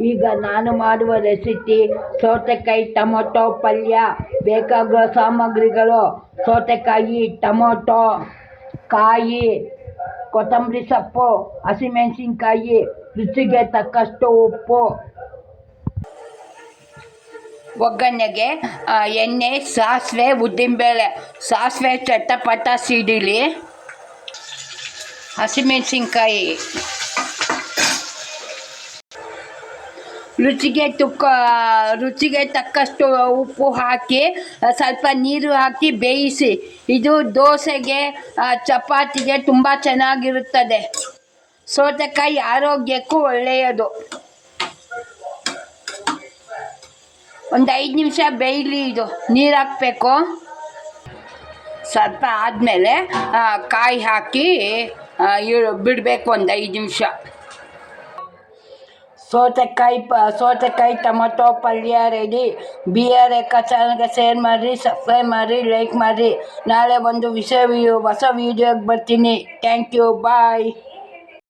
ಈಗ ನಾನು ಮಾಡುವ ರೆಸಿಪಿ ಸೌತೆಕಾಯಿ ಟೊಮೊಟೊ ಪಲ್ಯ. ಬೇಕಾಗುವ ಸಾಮಗ್ರಿಗಳು: ಸೌತೆಕಾಯಿ, ಟೊಮೊಟೊ, ಕಾಯಿ, ಕೊತ್ತಂಬರಿ ಸೊಪ್ಪು, ಹಸಿಮೆಣಸಿನ್ಕಾಯಿ, ರುಚಿಗೆ ತಕ್ಕಷ್ಟು ಉಪ್ಪು. ಒಗ್ಗರಣೆಗೆ ಎಣ್ಣೆ, ಸಾಸಿವೆ, ಉದ್ದಿನಬೇಳೆ. ಸಾಸಿವೆ ಚಟಪಟ ಸಿಡಿಲಿ. ಹಸಿಮೆಣಸಿನ್ಕಾಯಿ, ರುಚಿಗೆ ತಕ್ಕಷ್ಟು ಉಪ್ಪು ಹಾಕಿ ಸ್ವಲ್ಪ ನೀರು ಹಾಕಿ ಬೇಯಿಸಿ. ಇದು ದೋಸೆಗೆ, ಚಪಾತಿಗೆ ತುಂಬ ಚೆನ್ನಾಗಿರುತ್ತದೆ. ಸೌತೆಕಾಯಿ ಆರೋಗ್ಯಕ್ಕೂ ಒಳ್ಳೆಯದು. ಒಂದು 5 ನಿಮಿಷ ಬೇಯಲಿ. ಇದು ನೀರು ಹಾಕಬೇಕು. ಸ್ವಲ್ಪ ಆದಮೇಲೆ ಕಾಯಿ ಹಾಕಿ ಬಿಡಬೇಕು ಒಂದು 5 ನಿಮಿಷ. ಸೌತೆಕಾಯಿ ಟೊಮೊಟೊ ಪಲ್ಯ ರೆಡಿ. BR ರೇಖಾ ಚಾನಲ್ಗೆ ಶೇರ್ ಮಾಡಿರಿ, ಸಬ್ಸ್ಕ್ರೈಬ್ ಮಾಡಿರಿ, ಲೈಕ್ ಮಾಡಿರಿ. ನಾಳೆ ಒಂದು ಹೊಸ ವೀಡಿಯೋಗೆ ಬರ್ತೀನಿ. Thank you, bye.